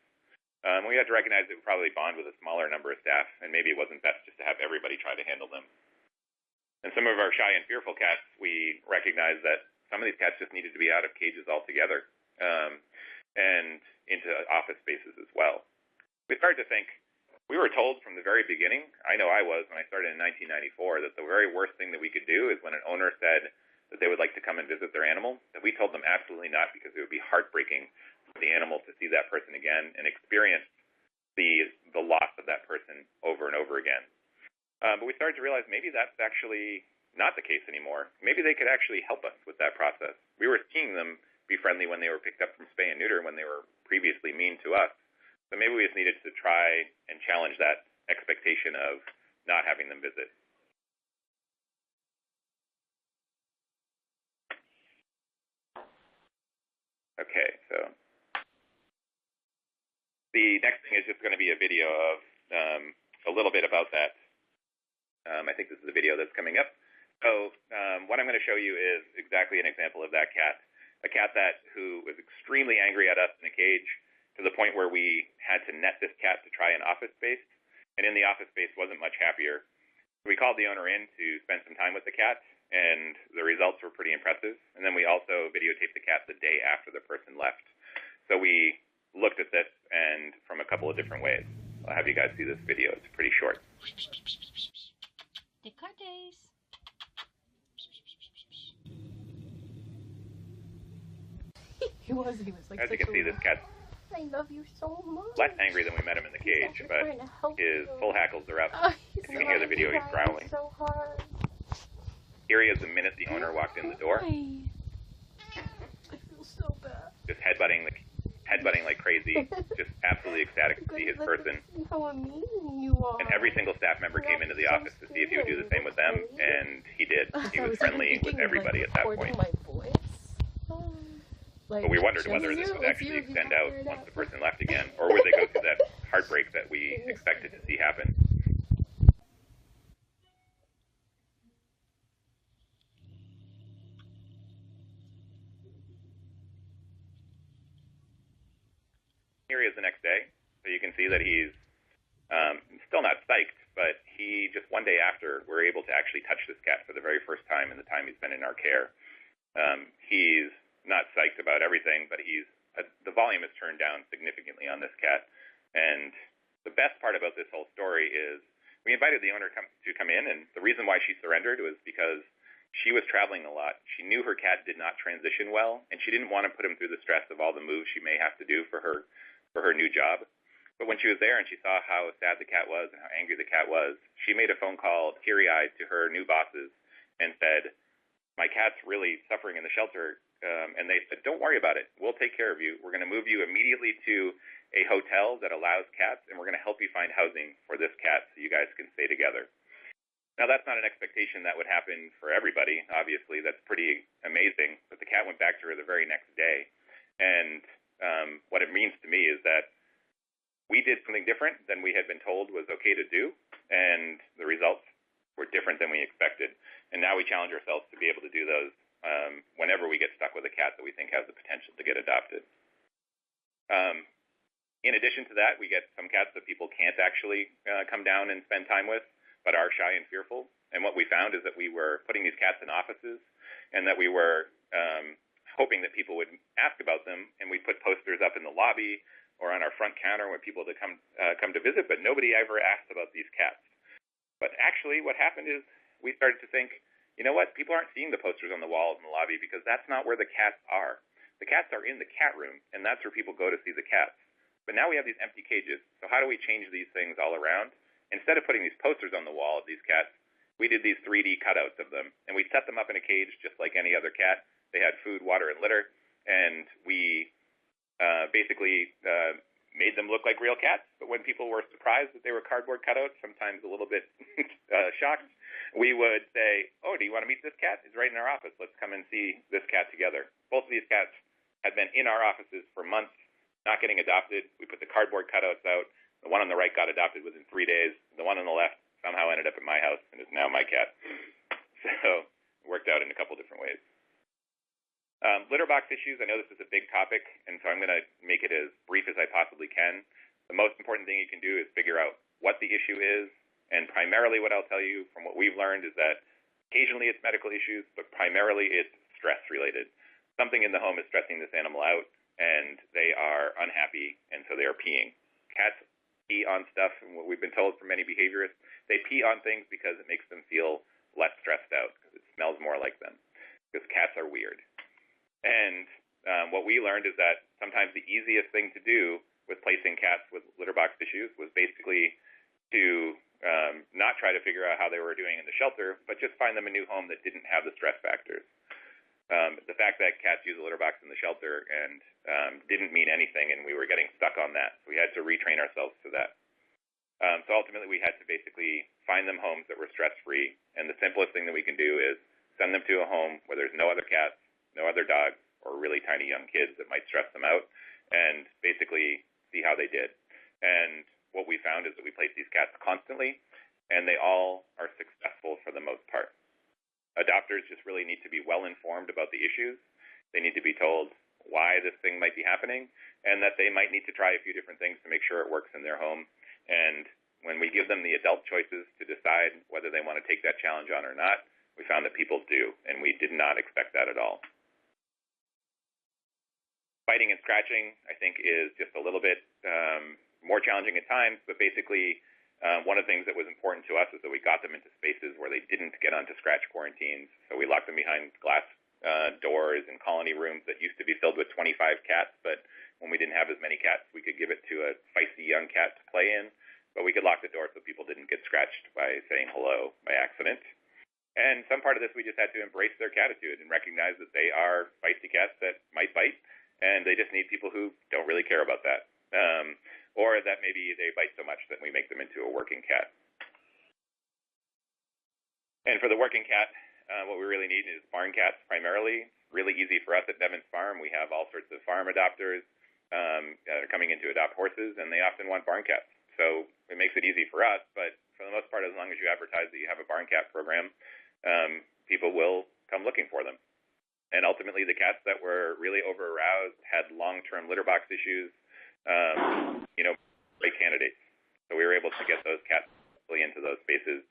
We had to recognize that we probably bond with a smaller number of staff, and maybe it wasn't best just to have everybody try to handle them. And some of our shy and fearful cats, we recognized that some of these cats just needed to be out of cages altogether and into office spaces as well. We started to think, we were told from the very beginning, I know I was when I started in 1994, that the very worst thing that we could do is when an owner said that they would like to come and visit their animal, that we told them absolutely not, because it would be heartbreaking for the animal to see that person again and experience the loss of that person over and over again. But we started to realize maybe that's actually not the case anymore. Maybe they could actually help us with that process. We were seeing them be friendly when they were picked up from spay and neuter, when they were previously mean to us. So maybe we just needed to try and challenge that expectation of not having them visit. Okay, so the next thing is just going to be a video of a little bit about that. I think this is the video that's coming up. So what I'm going to show you is exactly an example of that cat. A cat who was extremely angry at us in a cage to the point where we had to net this cat to try an office space, and in the office space wasn't much happier. We called the owner in to spend some time with the cat, and the results were pretty impressive. And then we also videotaped the cat the day after the person left. So we looked at this and from a couple of different ways. I'll have you guys see this video. It's pretty short. The cat days. He was like, as you can see, this cat's I love you so much. less angry than we met him in the cage, but his full hackles are up. As you can hear the video, he's growling. So hard. Here he is the minute the owner walked in the door. I feel so bad. Just headbutting headbutting like crazy, just absolutely ecstatic to see his person. How amazing you are. And every single staff member came into the office to see if he would do the same with them, and he did. He was friendly with everybody at that point. My voice. But we wondered whether this would actually extend out once the person left again, or would they go through that heartbreak that we expected to see happen. Here he is the next day, so you can see that he's still not psyched, but he just one day after, we're able to actually touch this cat for the very first time in the time he's been in our care. He's not psyched about everything, but the volume has turned down significantly on this cat. And the best part about this whole story is we invited the owner to come in, and the reason why she surrendered was because she was traveling a lot. She knew her cat did not transition well, and she didn't want to put him through the stress of all the moves she may have to do for her new job. But when she was there and she saw how sad the cat was and how angry the cat was, she made a phone call, teary-eyed, to her new bosses and said, "My cat's really suffering in the shelter." And they said, "Don't worry about it. We'll take care of you. We're going to move you immediately to a hotel that allows cats, and we're going to help you find housing for this cat so you guys can stay together." Now, that's not an expectation that would happen for everybody. Obviously, that's pretty amazing. But the cat went back to her the very next day. And what it means to me is that we did something different than we had been told was okay to do, and the results were different than we expected. And now we challenge ourselves to be able to do those whenever we get stuck with a cat that we think has the potential to get adopted. In addition to that, we get some cats that people can't actually come down and spend time with, but are shy and fearful. And what we found is that we were putting these cats in offices, and that we were hoping that people would ask about them, and we put posters up in the lobby or on our front counter when people to come to visit, but nobody ever asked about these cats. But actually what happened is we started to think, you know what, people aren't seeing the posters on the walls in the lobby because that's not where the cats are. The cats are in the cat room, and that's where people go to see the cats. But now we have these empty cages, so how do we change these things all around? Instead of putting these posters on the wall of these cats, we did these 3D cutouts of them, and we set them up in a cage just like any other cat. They had food, water, and litter, and we basically made them look like real cats. But when people were surprised that they were cardboard cutouts, sometimes a little bit shocked, we would say, "Oh, do you want to meet this cat? It's right in our office. Let's come and see this cat together." Both of these cats had been in our offices for months, not getting adopted. We put the cardboard cutouts out. The one on the right got adopted within 3 days. The one on the left somehow ended up at my house and is now my cat. So it worked out in a couple different ways. Litterbox issues, I know this is a big topic, and so I'm going to make it as brief as I possibly can. The most important thing you can do is figure out what the issue is, and primarily what I'll tell you from what we've learned is that occasionally it's medical issues, but primarily it's stress-related. Something in the home is stressing this animal out, and they are unhappy, and so they are peeing. Cats pee on stuff, and what we've been told from many behaviorists, they pee on things because it makes them feel less stressed out, because it smells more like them, because cats are weird. And what we learned is that sometimes the easiest thing to do with placing cats with litter box issues was basically to not try to figure out how they were doing in the shelter, but just find them a new home that didn't have the stress factors. The fact that cats use a litter box in the shelter and didn't mean anything, and we were getting stuck on that. So we had to retrain ourselves to that. So ultimately, we had to basically find them homes that were stress-free, and the simplest thing that we can do is send them to a home where there's no other cats, no other dogs, or really tiny young kids that might stress them out, and basically see how they did. And what we found is that we place these cats constantly, and they all are successful for the most part. Adopters just really need to be well informed about the issues. They need to be told why this thing might be happening, and that they might need to try a few different things to make sure it works in their home. And when we give them the adult choices to decide whether they want to take that challenge on or not, we found that people do, and we did not expect that at all. Biting and scratching, I think, is just a little bit more challenging at times, but basically one of the things that was important to us is that we got them into spaces where they didn't get onto scratch quarantines. So we locked them behind glass doors in colony rooms that used to be filled with 25 cats, but when we didn't have as many cats, we could give it to a feisty young cat to play in, but we could lock the door so people didn't get scratched by saying hello by accident. And some part of this, we just had to embrace their catitude and recognize that they are feisty cats that might bite, and they just need people who don't really care about that, or that maybe they bite so much that we make them into a working cat. And for the working cat, what we really need is barn cats primarily. Really easy for us at Nevins Farm. We have all sorts of farm adopters coming in to adopt horses, and they often want barn cats. So it makes it easy for us, but for the most part, as long as you advertise that you have a barn cat program, people will come looking for them. And ultimately, the cats that were really over-aroused had long-term Litterbox issues, great candidates. So we were able to get those cats into those spaces.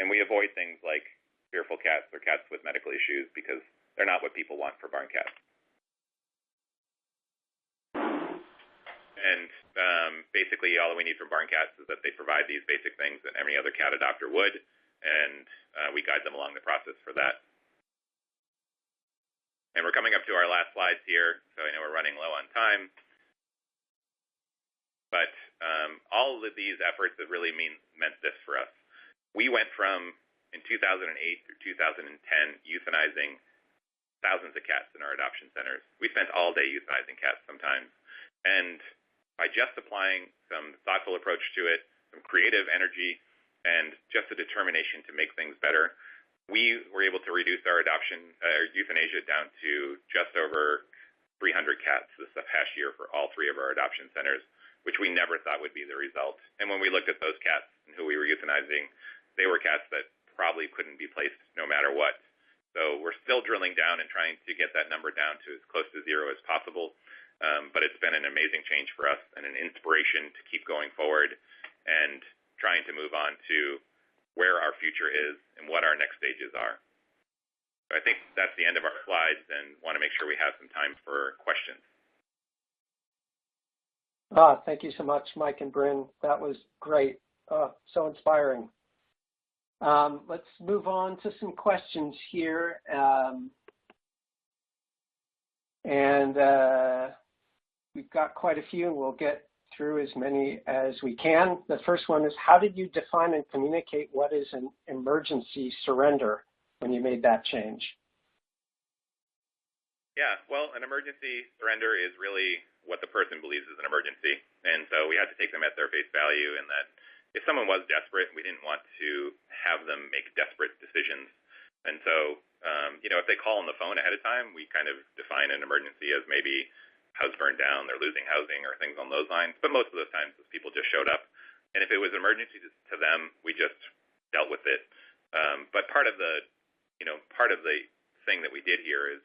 And we avoid things like fearful cats or cats with medical issues because they're not what people want for barn cats. And basically, all we need from barn cats is that they provide these basic things that any other cat adopter would, and we guide them along the process for that. And we're coming up to our last slides here, so I know we're running low on time. But all of these efforts have really meant this for us. We went from, in 2008 through 2010, euthanizing thousands of cats in our adoption centers. We spent all day euthanizing cats sometimes. And by just applying some thoughtful approach to it, some creative energy, and just a determination to make things better, we were able to reduce our euthanasia down to just over 300 cats this past year for all 3 of our adoption centers, which we never thought would be the result. And when we looked at those cats and who we were euthanizing, they were cats that probably couldn't be placed no matter what. So we're still drilling down and trying to get that number down to as close to 0 as possible. But it's been an amazing change for us and an inspiration to keep going forward and trying to move on to where our future is and what our next stages are. So I think that's the end of our slides, and want to make sure we have some time for questions. Thank you so much, Mike and Bryn. That was great. So inspiring. Let's move on to some questions here. We've got quite a few, and we'll get through as many as we can. The first one is, how did you define and communicate what is an emergency surrender when you made that change? Yeah, well, an emergency surrender is really what the person believes is an emergency. And so we had to take them at their face value, in that if someone was desperate, we didn't want to have them make desperate decisions. And so, if they call on the phone ahead of time, we kind of define an emergency as maybe house burned down, they're losing housing, or things on those lines. But most of those times, those people just showed up. And if it was an emergency to them, we just dealt with it. But part of the thing that we did here is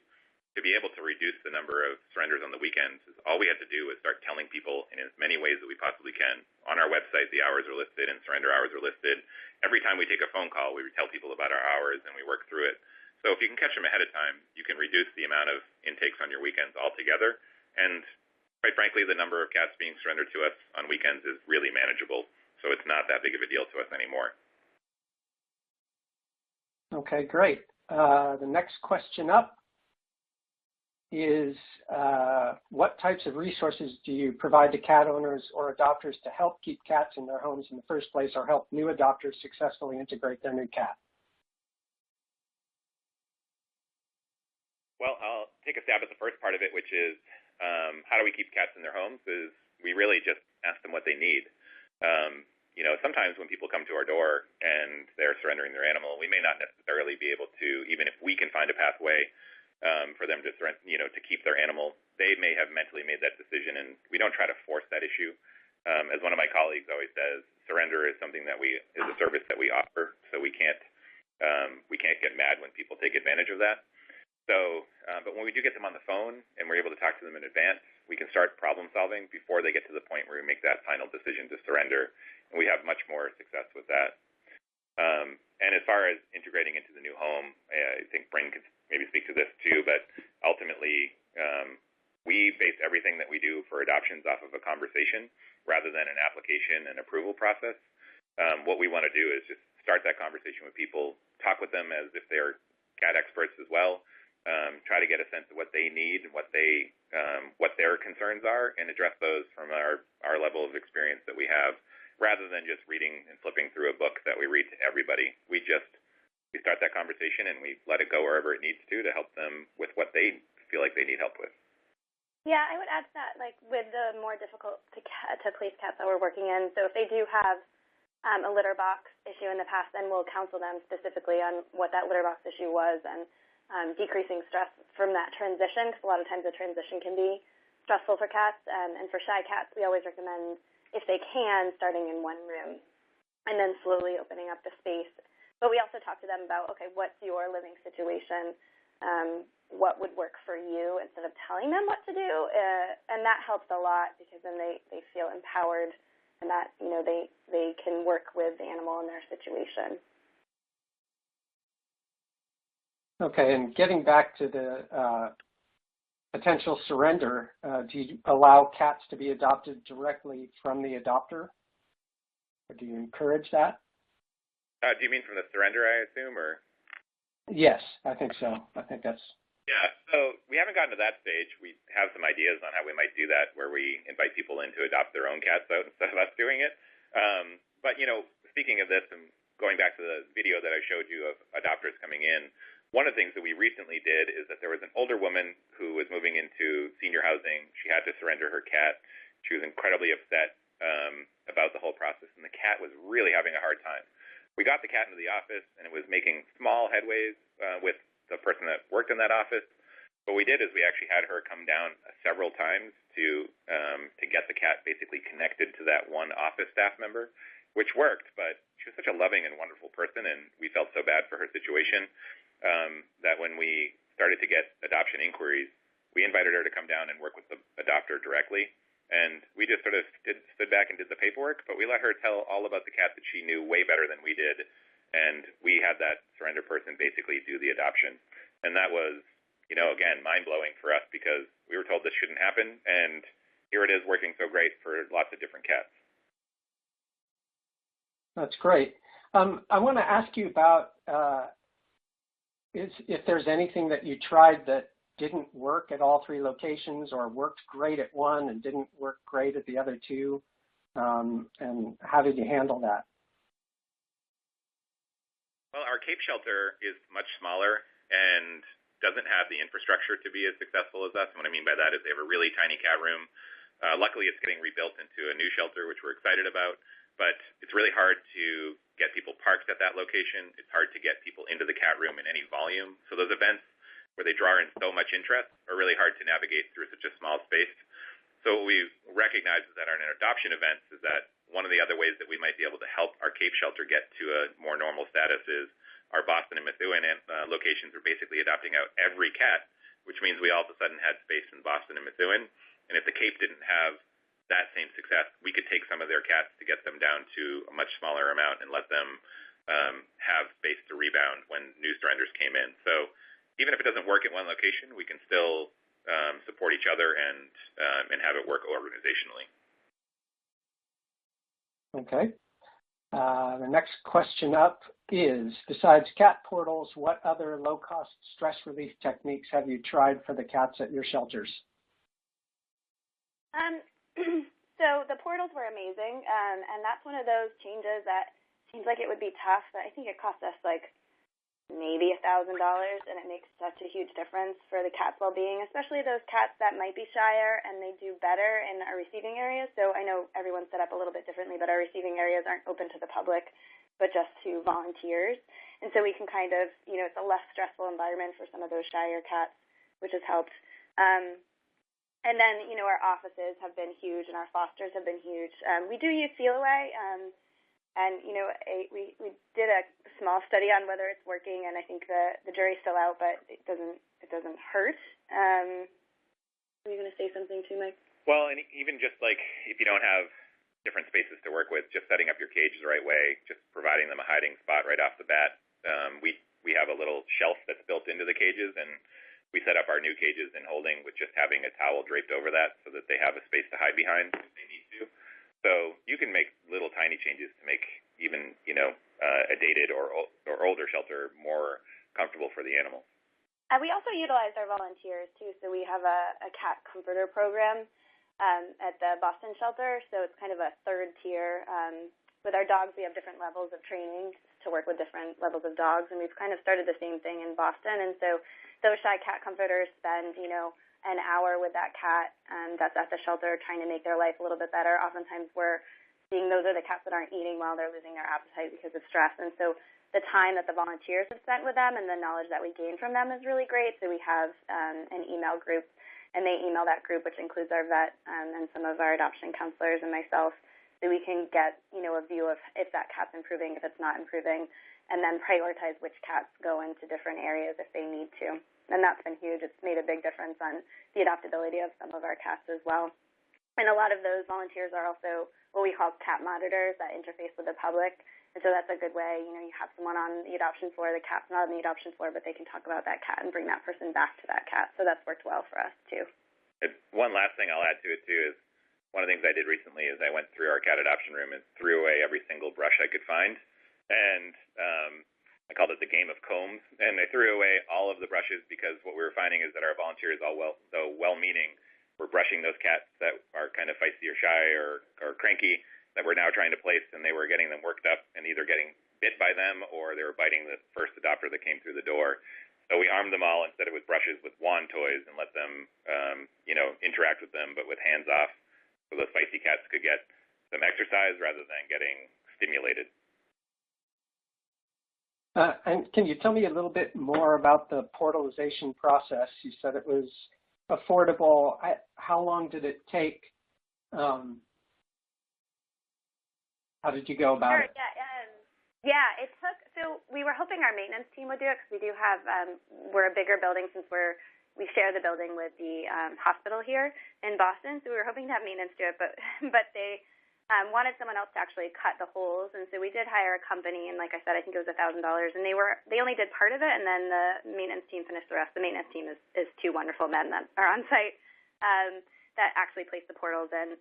to be able to reduce the number of surrenders on the weekends. Is all we had to do was start telling people in as many ways that we possibly can. On our website, the hours are listed and surrender hours are listed. Every time we take a phone call, we tell people about our hours and we work through it. So if you can catch them ahead of time, you can reduce the amount of intakes on your weekends altogether. And quite frankly, the number of cats being surrendered to us on weekends is really manageable. So it's not that big of a deal to us anymore. Okay, great. The next question up is, what types of resources do you provide to cat owners or adopters to help keep cats in their homes in the first place, or help new adopters successfully integrate their new cat? Well, I'll take a stab at the first part of it, which is how do we keep cats in their homes, is we really just ask them what they need. Sometimes when people come to our door and they're surrendering their animal, we may not necessarily be able to, even if we can find a pathway for them to to keep their animal, they may have mentally made that decision, and we don't try to force that issue. As one of my colleagues always says, surrender is something that is a service that we offer, so we can't get mad when people take advantage of that. So, but when we do get them on the phone and we're able to talk to them in advance, we can start problem solving before they get to the point where we make that final decision to surrender, and we have much more success with that. And as far as integrating into the new home, I think Bryn could maybe speak to this too, but ultimately, we base everything that we do for adoptions off of a conversation rather than an application and approval process. What we want to do is just start that conversation with people, talk with them as if they're cat experts as well, try to get a sense of what they need and what their concerns are, and address those from our level of experience that we have, rather than just reading and flipping through a book that we read to everybody. We start that conversation and we let it go wherever it needs to help them with what they feel like they need help with. Yeah, I would add to that, like with the more difficult to place cats that we're working in. So if they do have a litter box issue in the past, then we'll counsel them specifically on what that litter box issue was and decreasing stress from that transition, because a lot of times the transition can be stressful for cats. And for shy cats, we always recommend, if they can, starting in one room and then slowly opening up the space. But we also talk to them about, okay, what's your living situation? What would work for you, instead of telling them what to do, and that helps a lot, because then they feel empowered, and that they can work with the animal in their situation. Okay, and getting back to the potential surrender, do you allow cats to be adopted directly from the adopter, or do you encourage that? Do you mean from the surrender, I assume, or? Yes, I think so. I think that's. Yeah, so we haven't gotten to that stage. We have some ideas on how we might do that, where we invite people in to adopt their own cats out instead of us doing it. But, speaking of this, and going back to the video that I showed you of adopters coming in, one of the things that we recently did is that there was an older woman who was moving into senior housing. She had to surrender her cat. She was incredibly upset about the whole process, and the cat was really having a hard time. We got the cat into the office, and it was making small headways with the person that worked in that office. What we did is we actually had her come down several times to get the cat basically connected to that one office staff member, which worked. But she was such a loving and wonderful person, and we felt so bad for her situation that when we started to get adoption inquiries, we invited her to come down and work with the adopter directly. And we just sort of stood back and did the paperwork, but we let her tell all about the cat that she knew way better than we did. And we had that surrender person basically do the adoption. And that was, again, mind-blowing for us, because we were told this shouldn't happen, and here it is working so great for lots of different cats. That's great. I want to ask you about if there's anything that you tried that didn't work at all three locations, or worked great at one and didn't work great at the other two, and how did you handle that? Well, our Cape shelter is much smaller and doesn't have the infrastructure to be as successful as us. And what I mean by that is they have a really tiny cat room. Luckily, it's getting rebuilt into a new shelter, which we're excited about. But it's really hard to get people parked at that location. It's hard to get people into the cat room in any volume. So those events where they draw in so much interest are really hard to navigate through such a small space. So what we recognize is that our adoption events is that one of the other ways that we might be able to help our Cape shelter get to a more normal status is our Boston and Methuen locations are basically adopting out every cat, which means we all of a sudden had space in Boston and Methuen. And if the Cape didn't have that same success, we could take some of their cats to get them down to a much smaller amount and let them have space to rebound when new surrenders came in. So even if it doesn't work at one location, we can still support each other and have it work organizationally. Okay. The next question up is, besides cat portals, what other low-cost stress relief techniques have you tried for the cats at your shelters? So the portals were amazing, and that's one of those changes that seems like it would be tough, but I think it cost us like maybe $1,000, and it makes such a huge difference for the cat's well-being, especially those cats that might be shyer and they do better in our receiving areas. So I know everyone's set up a little bit differently, but our receiving areas aren't open to the public, but just to volunteers. And so we can kind of, it's a less stressful environment for some of those shyer cats, which has helped. And then, our offices have been huge, and our fosters have been huge. We do use Seal Away, and we did a small study on whether it's working, and I think the jury's still out, but it doesn't hurt. Were you going to say something too, Mike? Well, and even just like if you don't have different spaces to work with, just setting up your cage the right way, just providing them a hiding spot right off the bat. We have a little shelf that's built into the cages, and we set up our new cages in holding with just having a towel draped over that so that they have a space to hide behind if they need to. So you can make little tiny changes to make even, a dated or older shelter more comfortable for the animal. We also utilize our volunteers, too. So we have a cat comforter program at the Boston shelter. So it's kind of a third tier. With our dogs, we have different levels of training to work with different levels of dogs. And we've kind of started the same thing in Boston. And so those shy cat comforters spend, an hour with that cat that's at the shelter, trying to make their life a little bit better. Oftentimes we're seeing those are the cats that aren't eating well, they're losing their appetite because of stress. And so the time that the volunteers have spent with them and the knowledge that we gain from them is really great. So we have an email group, and they email that group, which includes our vet and some of our adoption counselors and myself, so we can get, a view of if that cat's improving, if it's not improving, and then prioritize which cats go into different areas if they need to. And that's been huge. It's made a big difference on the adoptability of some of our cats as well. And a lot of those volunteers are also what we call cat monitors that interface with the public. And so that's a good way, you have someone on the adoption floor, the cat's not on the adoption floor, but they can talk about that cat and bring that person back to that cat. So that's worked well for us, too. One last thing I'll add to it, too, is one of the things I did recently is I went through our cat adoption room and threw away every single brush I could find. And I called it the game of combs. And I threw away all of the brushes because what we were finding is that our volunteers, though well-meaning, were brushing those cats that are kind of feisty or shy or cranky that we're now trying to place, and they were getting them worked up and either getting bit by them or they were biting the first adopter that came through the door. So we armed them all instead of with brushes with wand toys and let them, interact with them, but with hands off, so those feisty cats could get some exercise rather than getting stimulated. And can you tell me a little bit more about the portalization process? You said it was affordable. How long did it take? How did you go about it? Yeah, it took, so we were hoping our maintenance team would do it because we do have, we're a bigger building since we share the building with the hospital here in Boston, so we were hoping to have maintenance do it, but they wanted someone else to actually cut the holes, and so we did hire a company, and like I said, I think it was $1,000, and they only did part of it, and then the maintenance team finished the rest. The maintenance team is two wonderful men that are on site that actually placed the portals in.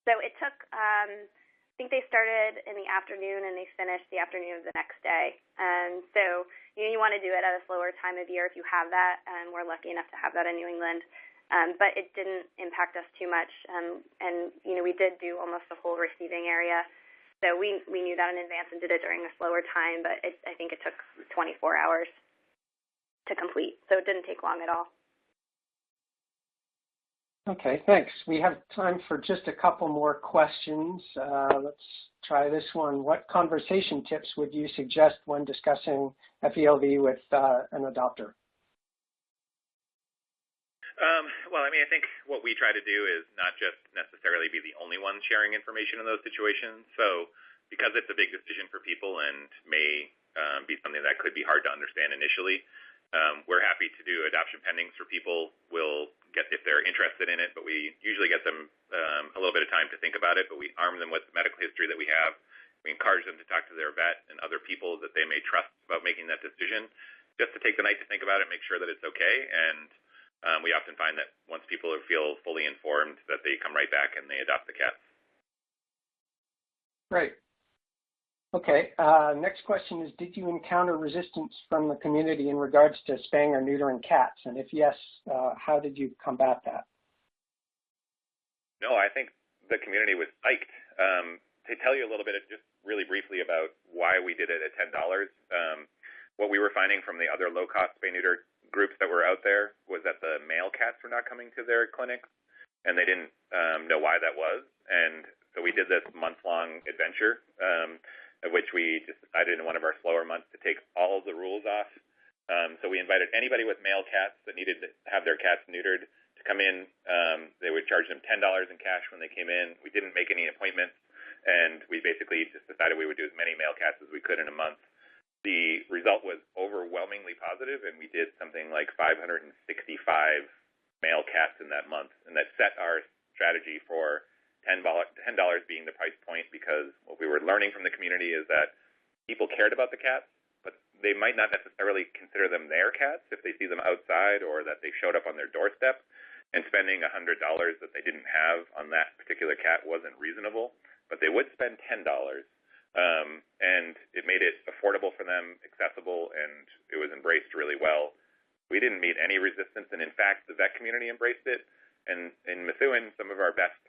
So it took, I think they started in the afternoon and they finished the afternoon of the next day. And so you want to do it at a slower time of year if you have that, and we're lucky enough to have that in New England. But it didn't impact us too much. And we did do almost the whole receiving area. So we knew that in advance and did it during a slower time, but I think it took 24 hours to complete. So it didn't take long at all. Okay, thanks. We have time for just a couple more questions. Let's try this one. What conversation tips would you suggest when discussing FELV with an adopter? I think what we try to do is not just necessarily be the only one sharing information in those situations. So because it's a big decision for people and may be something that could be hard to understand initially, we're happy to do adoption pendings for people. We'll get if they're interested in it, but we usually get them a little bit of time to think about it, but we arm them with the medical history that we have. We encourage them to talk to their vet and other people that they may trust about making that decision, just to take the night to think about it, make sure that it's okay. And we often find that once people feel fully informed, that they come right back and they adopt the cat. Great. Okay, next question is, did you encounter resistance from the community in regards to spaying or neutering cats? And if yes, how did you combat that? No, I think the community was psyched. To tell you a little bit, just really briefly about why we did it at $10, what we were finding from the other low-cost spay-neuter groups that were out there was that the male cats were not coming to their clinics, and they didn't know why that was. And so we did this month-long adventure, of which we just decided in one of our slower months to take all of the rules off. So we invited anybody with male cats that needed to have their cats neutered to come in. They would charge them $10 in cash when they came in. We didn't make any appointments, and we basically just decided we would do as many male cats as we could in a month. The result was overwhelmingly positive, and we did something like 565 male cats in that month, and that set our strategy for $10 being the price point, because what we were learning from the community is that people cared about the cats, but they might not necessarily consider them their cats if they see them outside or that they showed up on their doorstep, and spending $100 that they didn't have on that particular cat wasn't reasonable, but they would spend $10. And it made it affordable for them, accessible, and it was embraced really well. We didn't meet any resistance, and in fact, the vet community embraced it. And in Methuen, some of our best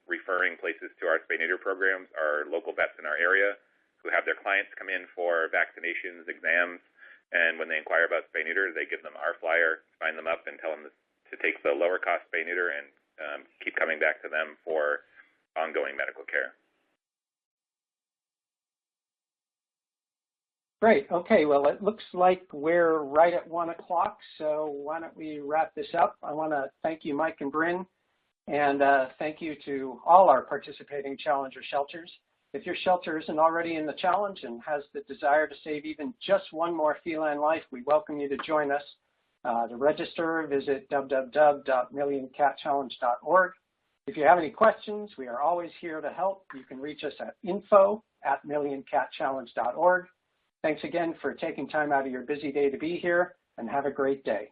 referring places to our spay-neuter programs are local vets in our area who have their clients come in for vaccinations, exams, And when they inquire about spay-neuter, they give them our flyer, sign them up, and tell them to take the lower-cost spay-neuter and keep coming back to them for ongoing medical care. Great. Okay, well, it looks like we're right at 1 o'clock, so why don't we wrap this up? I want to thank you, Mike and Bryn, and thank you to all our participating Challenger shelters. If your shelter isn't already in the challenge and has the desire to save even just one more feline life, we welcome you to join us. To register, visit www.millioncatchallenge.org. If you have any questions, we are always here to help. You can reach us at info@millioncatchallenge.org. Thanks again for taking time out of your busy day to be here, and have a great day.